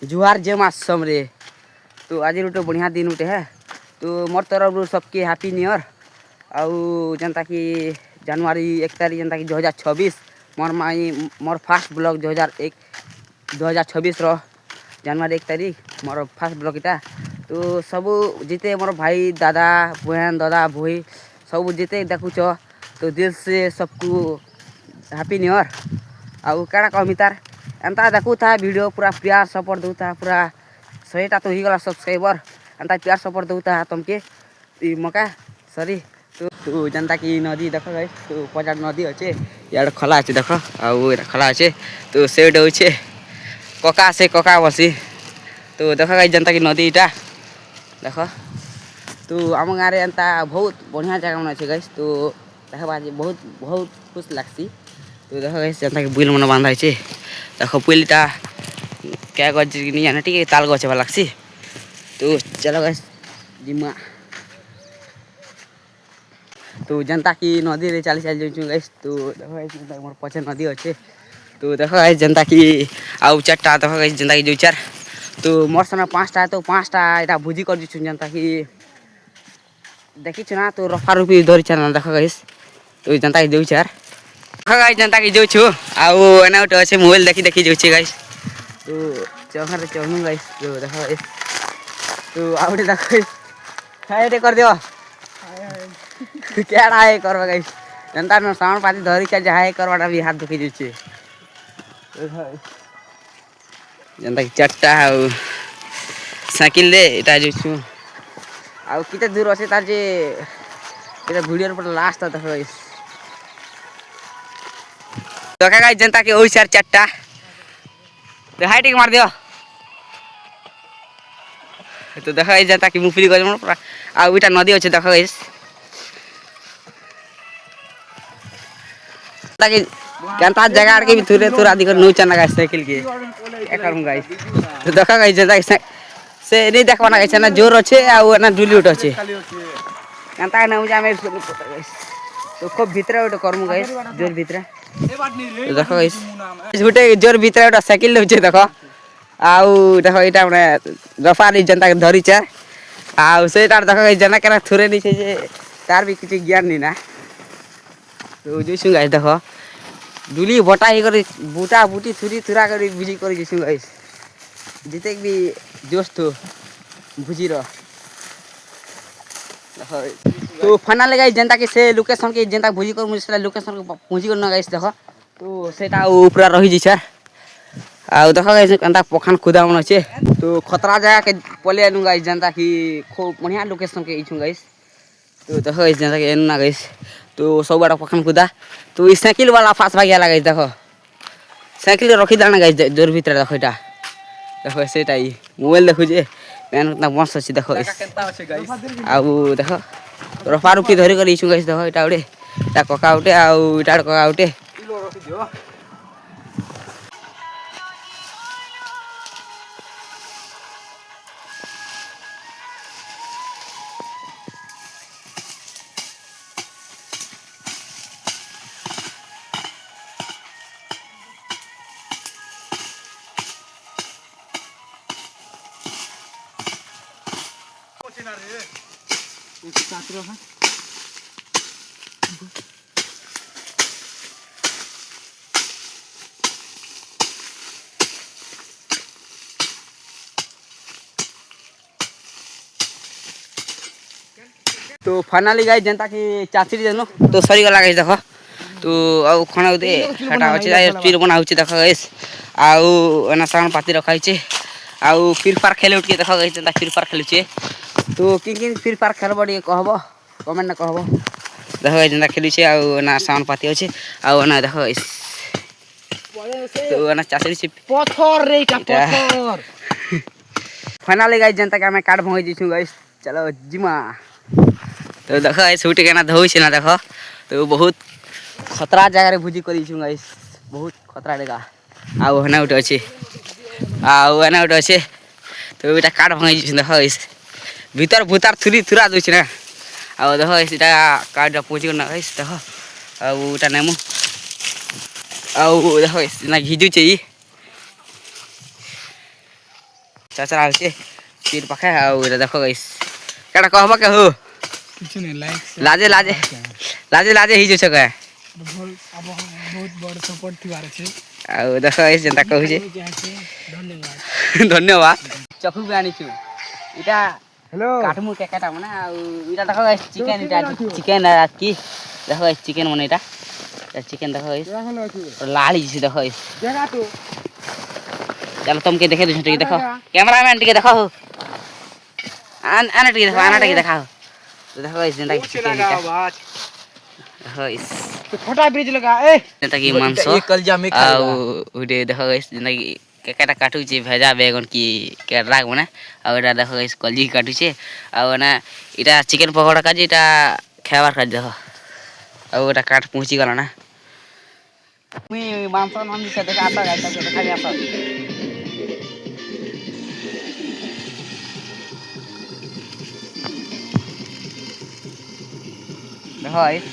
जुहार जय माँ समरे। तो आज गोटे बढ़िया दिन उठे है। तो मोर तरफ सबके हैप्पी न्यू ईयर। आउ जनता कि जनवरी 1 तारीख जनता कि 2026 मोर फास्ट ब्लॉग 2026 जनवरी 1 तारीख मोर फास्ट ब्लॉग इटा। तो सबू जिते मोर भाई दादा बहन दादा भोई सब जिते देखुच तो दिल से सबको हैप्पी न्यू ईयर। आउ क्या कहमी तार एंता देखू था वीडियो पूरा प्यार सपोर्ट दू था पूरा 100टा तो ही गला सब्सक्राइबर एंता प्यार सपोर्ट दू था तुमके मका सॉरी। तो जनता कि नदी देख गई तो पचार नदी अच्छे यार खला अच्छे देख आउ खला अच्छे तो सेट होचे कका से कका बसी। तो देख गई जनता कि नदी इटा देख। तो आम गाँव में एंता बहुत बढ़िया जगह मन अच्छे गई। तो देख बहुत बहुत खुश लगसी। तो देख गई जनता कि बुल मन बांधा है देख पुलटा क्या गज नहीं जाना टी ताल गछ लगसी। तो चलो गई जिमा। तो जनता कि नदी रे चली चल जाऊँ गई। तो देख मोर पचे नदी अच्छे। तो देख गई जनता कि आउ 4टा देख गई जनता कि जो 4 तो मोर समय 5टा तो 5टा यहाँ भोजी कर दीछुँ जनता कि देखी ना। तो रफा रुपी धरी चल देख गई। तो जनता कि जो 4 देख गई जनता कि जो छु आउ एना गोटे अच्छे मोबाइल देखी देखी जाऊँ गई। तो चौहान चढ़ू गई। तो देख गई तो आउ देख हाई कर दियो क्या हाई करवा गई जनता न साउंड पाती धरी चल हाई करवाटा भी हाथ दुखी जाऊे जनता कि 4टा आउ साइकिल दे इटा जो आउ किते दूर अच्छे तार जे वीडियो पर लास्ट देख गई। देखा गई जनता कि 4टा तो हाई टिक मार दियो। तो देखा गई जनता कि मुफली गज आउ इटा नदी अच्छे देख गई ताकि जनता जगह के भी थोड़े थोड़ा दिक्कत नहीं चलना गाइस साइकिल के क्या करूं गाइस। तो देखा गई जनता से नहीं देखवा ना गाइस ना जोर अच्छे आ ना डुली उठ अच्छे जनता ना मुझे हमें तो खूब भीतर उठ करमु गाइस जोर भीतर। तो देखो गाइस झूठे जोर भीतर उठ साइकिल ले देखो आउ देखो इटा माने रफारी जनता के धरी छे आउ सेटा देखो गाइस जना केना थुरे नहीं छे जे तार भी किछ ज्ञान नहीं ना। तो जैसु गाइस देखो डुली बटा ही कर बूटा बूटी थुरी थुरा कर बिजी कर जैसु गाइस जिते भी जोश तो बुझी रह। तो फाइनल गाइस जनता के से लोकेशन के जनता भुजी कर मुझे लोकेशन को पहुंची कर ना गाइस देखो। तो सेटा ऊपर रही जी सर आ देखो गाइस एंता पखान खुदा मन अच्छे। तो खतरा जगह के पले आनु गाइस जनता कि खूब बढ़िया लोकेशन के इछु गाइस। तो देखो गाइस जनता के एनु ना गाइस तो सब बड़ा पखान खुदा। तो ई साइकिल वाला फास भाग गया गाइस देखो साइकिल रखी दाना गाइस जोर भीतर देखो इटा देखो सेटा ई मोबाइल देखो जे पेन उतना मस्त अच्छे देखो आउ देखो रफा रुपी धरी कर इछु गाइस देखो इटा उडे ता कका उठे आउ इटा कका उठे। तो फाइनली गाइस जनता कि चाचरी देनु तो सरी गला गाइस देखो। तो आउ खणा दे हटा अछि चीर बना होछि देखो गाइस आउ एना साउंड पाती रखा छै आउ फ्री फायर खेले उठ के देखो गाइस जनता फ्री फायर खेलु छै। तो किन फ्री फायर खेलबो डी कहबो कमेंट न कहबो देखो गाइस जनता खेलु छै आउ एना साउंड पाती अछि आउ एना देखो गाइस। तो एना चाचरी छै पत्थर रे का पत्थर। फाइनली गाइस जनता के हमें कार्ड भंगे दिछु गाइस चलो जिमा। तो देखो गाइस उठ के ना धोई छै ना देखो। तो बहुत खतरा जगह रे भुजी करी छु गाइस बहुत खतरा जगह आउ हना उठ अछि आउ एना उठ अछि। तो बेटा कार्ड भंगे दिछु देखो गाइस भीतर भूतार थुरी थुरा दउ छै ना ଆଉ ଦେଖ ସେଟା କାର୍ଡ ପହଞ୍ଚି ଗଲା ଗାଇସ୍ ଦେଖ ଆଉ ଏଟା ନେମୁ ଆଉ ଦେଖ ନା ଘିଜୁଛେ ଚାଚା ଆଉଛେ ପୀର ପାଖେ ଆଉ ଏଟା ଦେଖ ଗାଇସ୍ କାଟା କହବ କେ ହୋ କିଛି ନାହିଁ ଲାଜେ ଲାଜେ ଲାଜେ ଲାଜେ ହେଇଯାଉଛ କେ ବହୁତ ବଡ଼ ସପୋର୍ଟ ଥିବାର ଅଛି ଆଉ ଦେଖ ଗାଇସ୍ ଯେନ୍ତା କହୁଛେ ଧନ୍ୟବାଦ ଧନ୍ୟବାଦ ଚକୁ ବି ଆଣିଛୁ ଏଇଟା ହ୍ୟାଲୋ କାଟମୁ କେକାଟା ମାନେ ଆଉ ଏଇଟା ଦେଖ ଗାଇସ୍ ଚିକେନ ଏଇଟା ଚିକେନ କି ଦେଖ ଗାଇସ୍ ଚିକେନ ମାନେ ଏଇଟା चिकन देखो लाल देखो चलो तुमके देखे टे देखो कैमरामैन टे देखो आने टे देखो आना टे देखा देखो जिंदा चिकन देखो छोटा ब्रिज लगा ए जिंदा की मांस ये कलजा में खाएगा उडे देखो जिंदा की केकाटा काटू छे भेजा बैगन की केरा माने आ एटा देखो कलजी काटू छे आ ना इटा चिकन पकोड़ा का जेटा खाबार का देखो आ एटा काट पहुंची गला ना मी मांस नन से देखा आता गाइस देखा जा आता देखो गाइस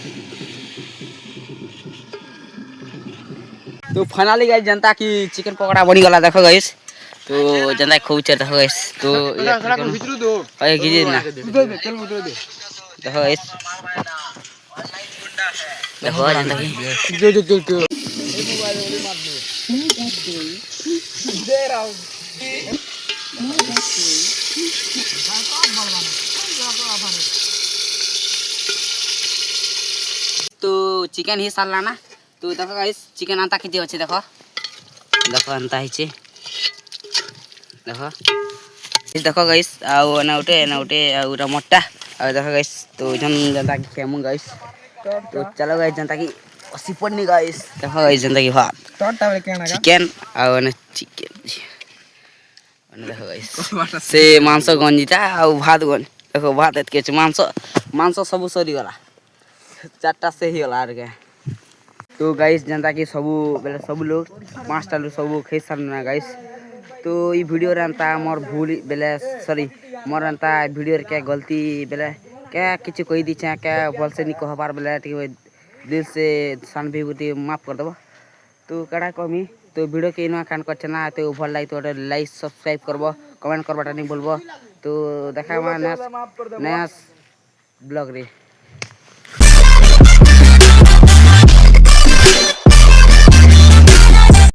तो फाइनली गाइस जनता की चिकन पकोड़ा बनी गला देखो गाइस तो जनता खूब देखो गाइस तो भितरू दो अरे गिजे ना चल उधर दे देखो गाइस देखो जनता की दे मोबाइल वाली मार दो दे रहा हूं तो चिकन ही सारला ना तो देखो गाइस चिकन आंता किती अच्छे देखो देखो आंता हिचे देखो देखो गाइस आउ ना उठे आउ मोटा आ देखो गाइस तो जन जनता की खेमु गाइस तो चलो गाइस जनता की अस्सी पड़नी गाइस देखो गाइस जनता की भात चिकन आउ ना चिकन देखो गाइस से मांस गंजीटा आउ भात गन देखो भात एतके मांस मांस सब सरी गला चारटा से ही गला के तो गाइस जनता की सबू बेले सब लोग पांचटा लोग सब खाई सारना गाइस तो ये वीडियो रे अंता मोर भूल बेले सॉरी मोर अंता वीडियो रे क्या गलती बेले क्या किछ कहि दी छे क्या बोल से नी कहबार बेले दिल से सान भी गुती माफ कर देबो तो कड़ा कमी तो वीडियो के इना कान करछना तो भल लाइक तो लाइक सब्सक्राइब करबो कमेंट करबाटा नी बोलबो तो देखा नेक्स्ट ब्लॉग रे।